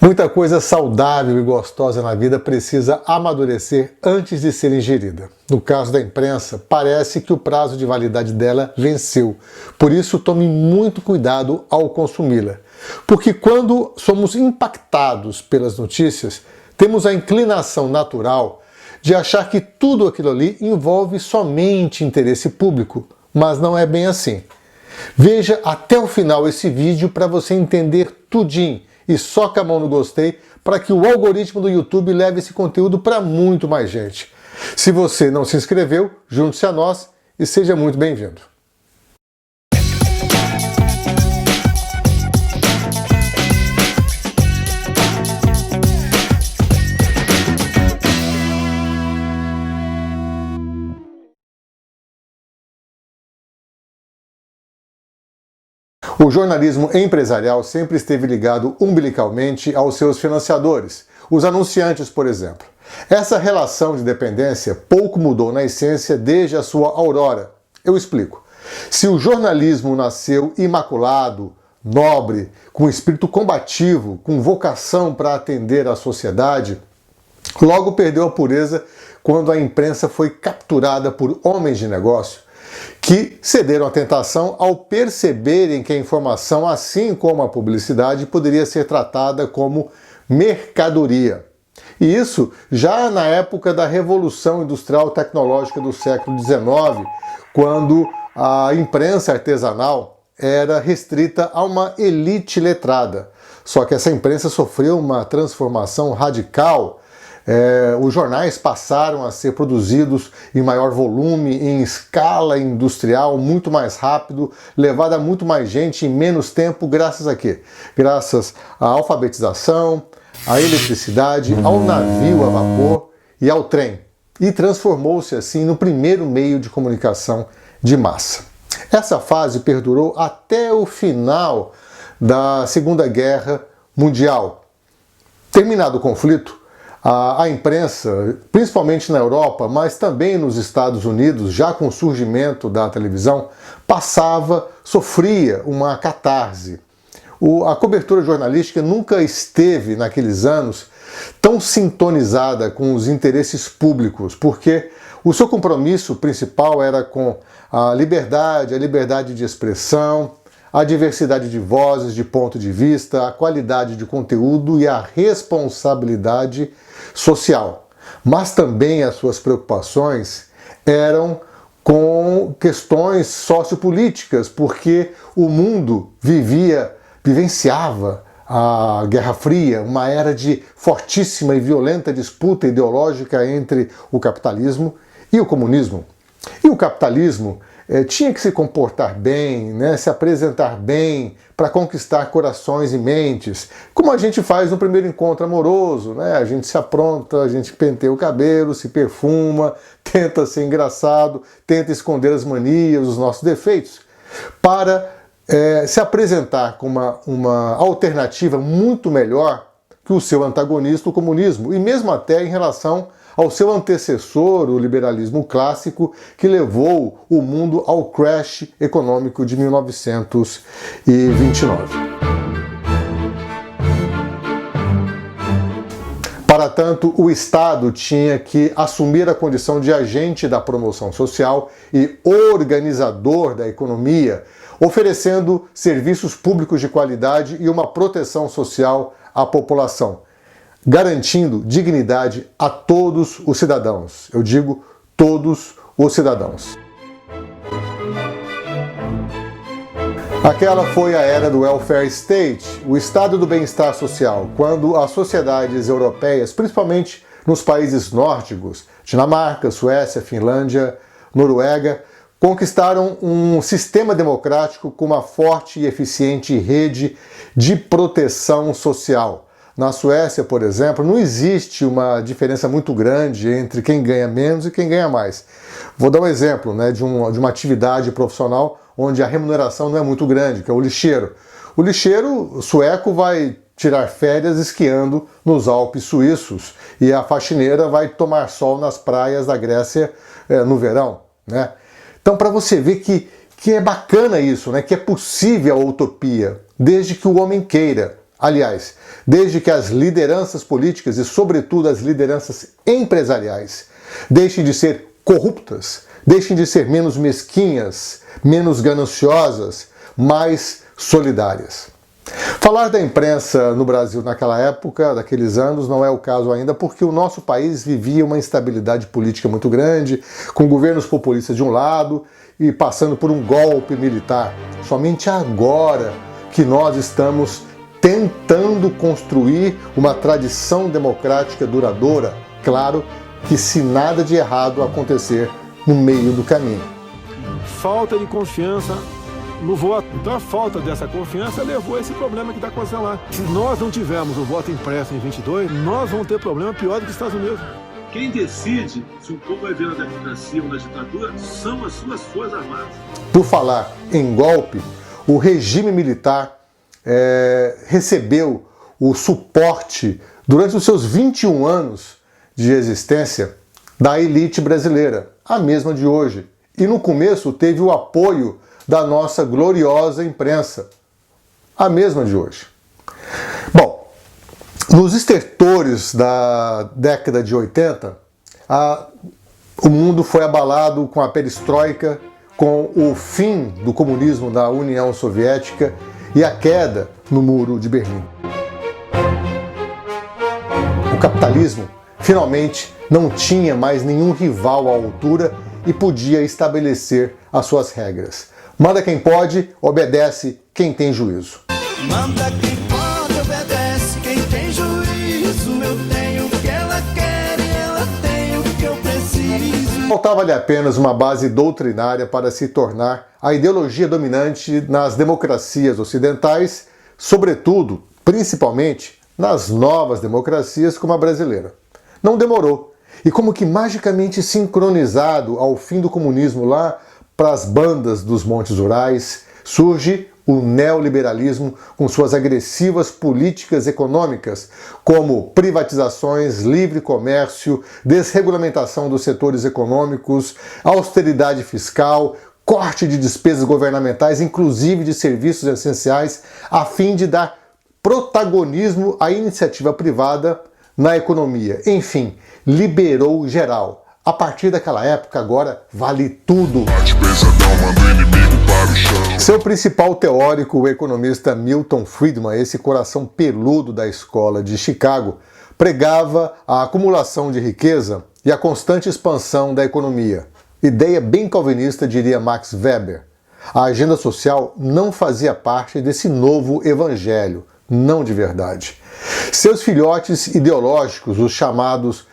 Muita coisa saudável e gostosa na vida precisa amadurecer antes de ser ingerida. No caso da imprensa, parece que o prazo de validade dela venceu. Por isso, tome muito cuidado ao consumi-la. Porque quando somos impactados pelas notícias, temos a inclinação natural de achar que tudo aquilo ali envolve somente interesse público, mas não é bem assim. Veja até o final esse vídeo para você entender tudinho. E soca a mão no gostei para que o algoritmo do YouTube leve esse conteúdo para muito mais gente. Se você não se inscreveu, junte-se a nós e seja muito bem-vindo. O jornalismo empresarial sempre esteve ligado umbilicalmente aos seus financiadores, os anunciantes, por exemplo. Essa relação de dependência pouco mudou na essência desde a sua aurora. Eu explico. Se o jornalismo nasceu imaculado, nobre, com espírito combativo, com vocação para atender a sociedade, logo perdeu a pureza quando a imprensa foi capturada por homens de negócio que cederam à tentação ao perceberem que a informação, assim como a publicidade, poderia ser tratada como mercadoria. E isso já na época da Revolução Industrial Tecnológica do século XIX, quando a imprensa artesanal era restrita a uma elite letrada. Só que essa imprensa sofreu uma transformação radical. Os jornais passaram a ser produzidos em maior volume, em escala industrial, muito mais rápido, levado a muito mais gente em menos tempo, graças a quê? Graças à alfabetização, à eletricidade, ao navio a vapor e ao trem. E transformou-se assim no primeiro meio de comunicação de massa. Essa fase perdurou até o final da Segunda Guerra Mundial. Terminado o conflito, a imprensa, principalmente na Europa, mas também nos Estados Unidos, já com o surgimento da televisão, sofria uma catarse. A cobertura jornalística nunca esteve, naqueles anos, tão sintonizada com os interesses públicos, porque o seu compromisso principal era com a liberdade de expressão, a diversidade de vozes, de ponto de vista, a qualidade de conteúdo e a responsabilidade social. Mas também as suas preocupações eram com questões sociopolíticas, porque o mundo vivenciava a Guerra Fria, uma era de fortíssima e violenta disputa ideológica entre o capitalismo e o comunismo. E o capitalismo tinha que se comportar bem, né, se apresentar bem para conquistar corações e mentes, como a gente faz no primeiro encontro amoroso, né? A gente se apronta, a gente penteia o cabelo, se perfuma, tenta ser engraçado, tenta esconder as manias, os nossos defeitos, para se apresentar como uma alternativa muito melhor que o seu antagonista, o comunismo, e mesmo até em relação ao seu antecessor, o liberalismo clássico, que levou o mundo ao crash econômico de 1929. Para tanto, o Estado tinha que assumir a condição de agente da promoção social e organizador da economia, oferecendo serviços públicos de qualidade e uma proteção social à população, garantindo dignidade a todos os cidadãos. Eu digo todos os cidadãos. Aquela foi a era do welfare state, o estado do bem-estar social, quando as sociedades europeias, principalmente nos países nórdicos, Dinamarca, Suécia, Finlândia, Noruega, conquistaram um sistema democrático com uma forte e eficiente rede de proteção social. Na Suécia, por exemplo, não existe uma diferença muito grande entre quem ganha menos e quem ganha mais. Vou dar um exemplo, né, de uma atividade profissional onde a remuneração não é muito grande, que é o lixeiro. O lixeiro sueco vai tirar férias esquiando nos Alpes suíços e a faxineira vai tomar sol nas praias da Grécia no verão, né? Então, para você ver que é bacana isso, né, que é possível a utopia, desde que o homem queira. Aliás, desde que as lideranças políticas e, sobretudo, as lideranças empresariais deixem de ser corruptas, deixem de ser menos mesquinhas, menos gananciosas, mais solidárias. Falar da imprensa no Brasil naquela época, daqueles anos, não é o caso ainda, porque o nosso país vivia uma instabilidade política muito grande, com governos populistas de um lado e passando por um golpe militar. Somente agora que nós estamos tentando construir uma tradição democrática duradoura, claro que se nada de errado acontecer no meio do caminho. Falta de confiança no voto. Então a falta dessa confiança levou a esse problema que está acontecendo lá. Se nós não tivermos o voto impresso em 22, nós vamos ter problema pior do que os Estados Unidos. Quem decide se o povo vai ver na democracia ou na ditadura são as suas forças armadas. Por falar em golpe, o regime militar recebeu o suporte durante os seus 21 anos de existência da elite brasileira, a mesma de hoje. E no começo teve o apoio da nossa gloriosa imprensa, a mesma de hoje. Bom, nos estertores da década de 80, o mundo foi abalado com a perestroika, com o fim do comunismo da União Soviética e a queda no Muro de Berlim. O capitalismo finalmente não tinha mais nenhum rival à altura e podia estabelecer as suas regras. Manda quem pode, obedece quem tem juízo. Manda quem pode, obedece quem tem juízo. Eu tenho o que ela quer e ela tem o que eu preciso. Faltava-lhe apenas uma base doutrinária para se tornar a ideologia dominante nas democracias ocidentais, sobretudo, principalmente, nas novas democracias como a brasileira. Não demorou. E como que magicamente sincronizado ao fim do comunismo lá para as bandas dos Montes Urais, surge o neoliberalismo com suas agressivas políticas econômicas, como privatizações, livre comércio, desregulamentação dos setores econômicos, austeridade fiscal, corte de despesas governamentais, inclusive de serviços essenciais, a fim de dar protagonismo à iniciativa privada na economia. Enfim, liberou geral. A partir daquela época, agora, vale tudo. Seu principal teórico, o economista Milton Friedman, esse coração peludo da escola de Chicago, pregava a acumulação de riqueza e a constante expansão da economia. Ideia bem calvinista, diria Max Weber. A agenda social não fazia parte desse novo evangelho, não de verdade. Seus filhotes ideológicos, os chamados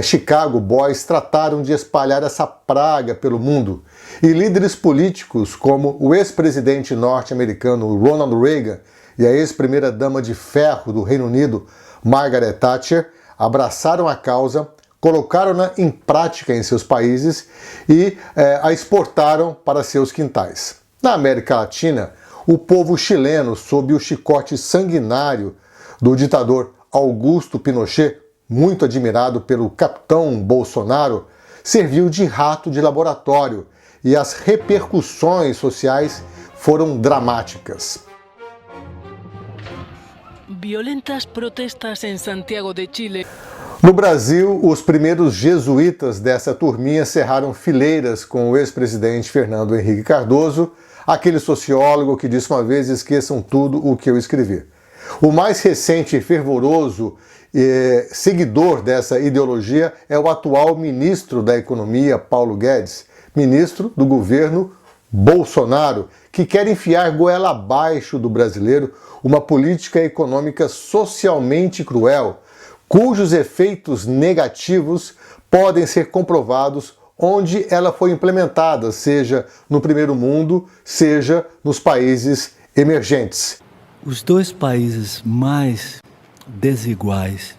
Chicago Boys, trataram de espalhar essa praga pelo mundo, e líderes políticos como o ex-presidente norte-americano Ronald Reagan e a ex-primeira-dama de ferro do Reino Unido, Margaret Thatcher, abraçaram a causa, colocaram-na em prática em seus países e a exportaram para seus quintais. Na América Latina, o povo chileno, sob o chicote sanguinário do ditador Augusto Pinochet, muito admirado pelo capitão Bolsonaro, serviu de rato de laboratório e as repercussões sociais foram dramáticas. Violentas protestas em Santiago de Chile. No Brasil, os primeiros jesuítas dessa turminha cerraram fileiras com o ex-presidente Fernando Henrique Cardoso, aquele sociólogo que disse uma vez: esqueçam tudo o que eu escrevi. O mais recente e fervoroso seguidor dessa ideologia é o atual ministro da Economia, Paulo Guedes, ministro do governo Bolsonaro, que quer enfiar goela abaixo do brasileiro uma política econômica socialmente cruel, cujos efeitos negativos podem ser comprovados onde ela foi implementada, seja no primeiro mundo, seja nos países emergentes. Os dois países mais desiguais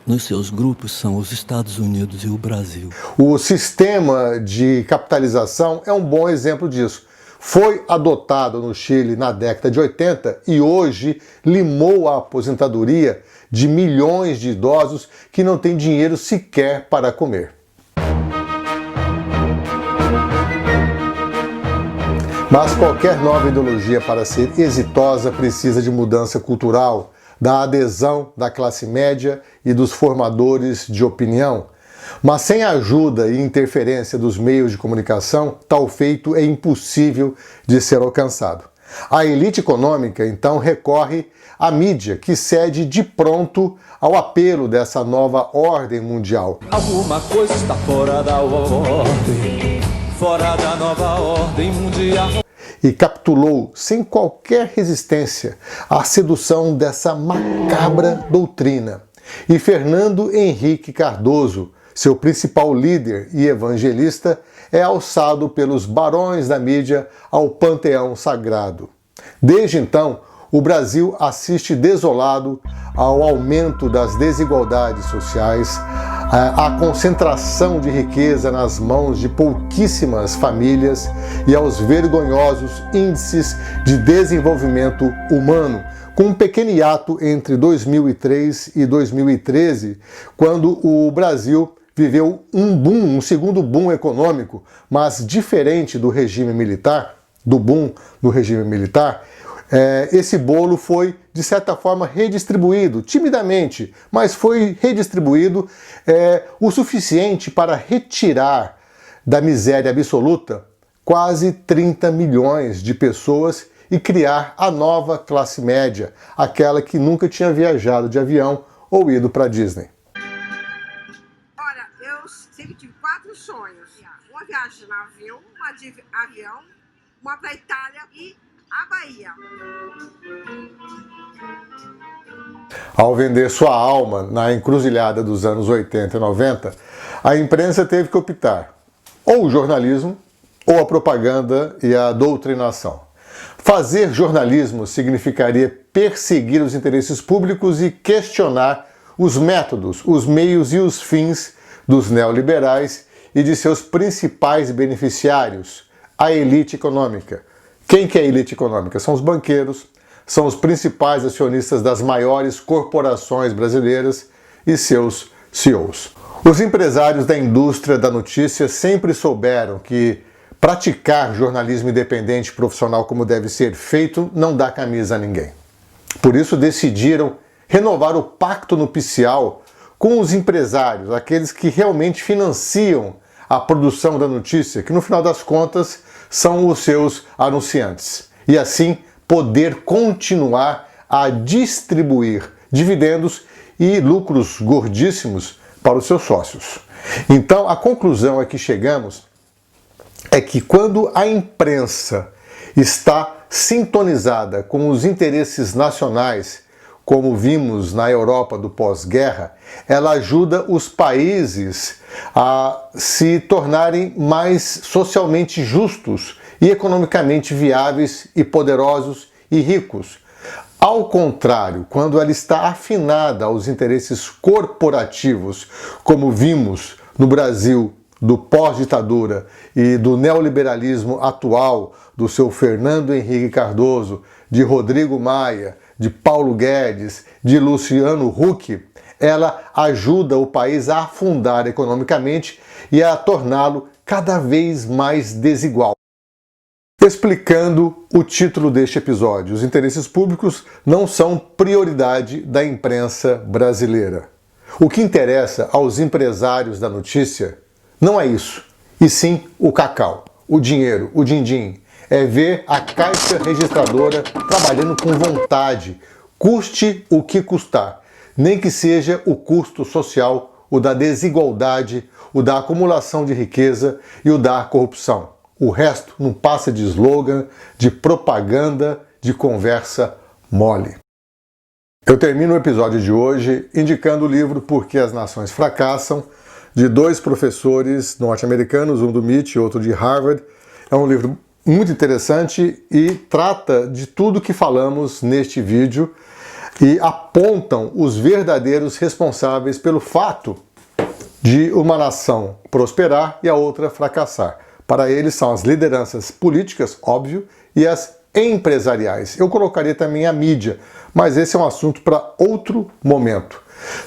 nos seus grupos são os Estados Unidos e o Brasil. O sistema de capitalização é um bom exemplo disso. Foi adotado no Chile na década de 80 e hoje limou a aposentadoria de milhões de idosos que não têm dinheiro sequer para comer. Mas qualquer nova ideologia, para ser exitosa, precisa de mudança cultural, da adesão da classe média e dos formadores de opinião. Mas sem a ajuda e interferência dos meios de comunicação, tal feito é impossível de ser alcançado. A elite econômica, então, recorre à mídia, que cede de pronto ao apelo dessa nova ordem mundial. Alguma coisa está fora da ordem, fora da nova ordem mundial. E capitulou sem qualquer resistência à sedução dessa macabra doutrina. E Fernando Henrique Cardoso, seu principal líder e evangelista, é alçado pelos barões da mídia ao panteão sagrado. Desde então, o Brasil assiste desolado ao aumento das desigualdades sociais, à concentração de riqueza nas mãos de pouquíssimas famílias e aos vergonhosos índices de desenvolvimento humano, com um pequeno hiato entre 2003 e 2013, quando o Brasil viveu um segundo boom econômico, mas diferente do regime militar, do boom do regime militar. Esse bolo foi, de certa forma, redistribuído, timidamente, mas foi redistribuído o suficiente para retirar da miséria absoluta quase 30 milhões de pessoas e criar a nova classe média, aquela que nunca tinha viajado de avião ou ido para Disney. Olha, eu sempre tive 4 sonhos. Uma viagem de navio, uma de avião, uma para a Itália e a Bahia. Ao vender sua alma na encruzilhada dos anos 80 e 90, a imprensa teve que optar ou o jornalismo ou a propaganda e a doutrinação. Fazer jornalismo significaria perseguir os interesses públicos e questionar os métodos, os meios e os fins dos neoliberais e de seus principais beneficiários, a elite econômica. Quem que é a elite econômica? São os banqueiros, são os principais acionistas das maiores corporações brasileiras e seus CEOs. Os empresários da indústria da notícia sempre souberam que praticar jornalismo independente profissional como deve ser feito não dá camisa a ninguém. Por isso decidiram renovar o pacto nupcial com os empresários, aqueles que realmente financiam a produção da notícia, que no final das contas são os seus anunciantes. E assim poder continuar a distribuir dividendos e lucros gordíssimos para os seus sócios. Então a conclusão a que chegamos é que quando a imprensa está sintonizada com os interesses nacionais, como vimos na Europa do pós-guerra, ela ajuda os países a se tornarem mais socialmente justos e economicamente viáveis e poderosos e ricos. Ao contrário, quando ela está afinada aos interesses corporativos, como vimos no Brasil do pós-ditadura e do neoliberalismo atual, do seu Fernando Henrique Cardoso, de Rodrigo Maia, de Paulo Guedes, de Luciano Huck, ela ajuda o país a afundar economicamente e a torná-lo cada vez mais desigual. Explicando o título deste episódio, os interesses públicos não são prioridade da imprensa brasileira. O que interessa aos empresários da notícia não é isso, e sim o cacau, o dinheiro, o din-din. É ver a caixa registradora trabalhando com vontade, custe o que custar, nem que seja o custo social, o da desigualdade, o da acumulação de riqueza e o da corrupção. O resto não passa de slogan, de propaganda, de conversa mole. Eu termino o episódio de hoje indicando o livro Por que as Nações Fracassam, de 2 professores norte-americanos, um do MIT e outro de Harvard. É um livro muito interessante e trata de tudo que falamos neste vídeo e apontam os verdadeiros responsáveis pelo fato de uma nação prosperar e a outra fracassar. Para eles são as lideranças políticas, óbvio, e as empresariais. Eu colocaria também a mídia, mas esse é um assunto para outro momento.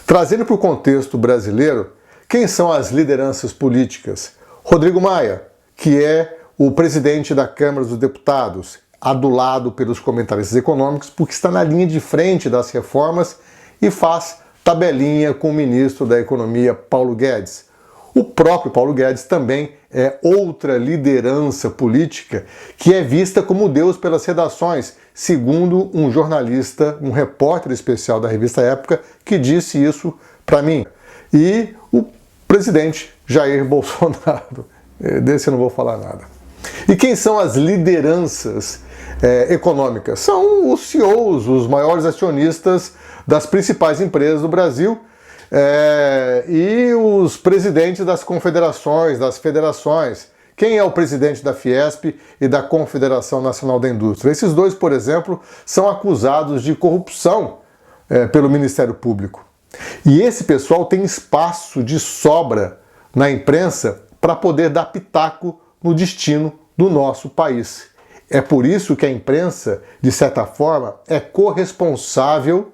Trazendo para o contexto brasileiro, quem são as lideranças políticas? Rodrigo Maia, que é o presidente da Câmara dos Deputados, adulado pelos comentaristas econômicos, porque está na linha de frente das reformas e faz tabelinha com o ministro da Economia, Paulo Guedes. O próprio Paulo Guedes também é outra liderança política que é vista como Deus pelas redações, segundo um jornalista, um repórter especial da revista Época, que disse isso para mim. E o presidente Jair Bolsonaro, desse eu não vou falar nada. E quem são as lideranças econômicas? São os CEOs, os maiores acionistas das principais empresas do Brasil, e os presidentes das confederações, das federações. Quem é o presidente da Fiesp e da Confederação Nacional da Indústria? Esses dois, por exemplo, são acusados de corrupção pelo Ministério Público. E esse pessoal tem espaço de sobra na imprensa para poder dar pitaco no destino do nosso país. É por isso que a imprensa, de certa forma, é corresponsável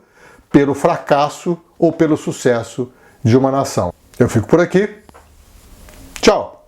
pelo fracasso ou pelo sucesso de uma nação. Eu fico por aqui. Tchau!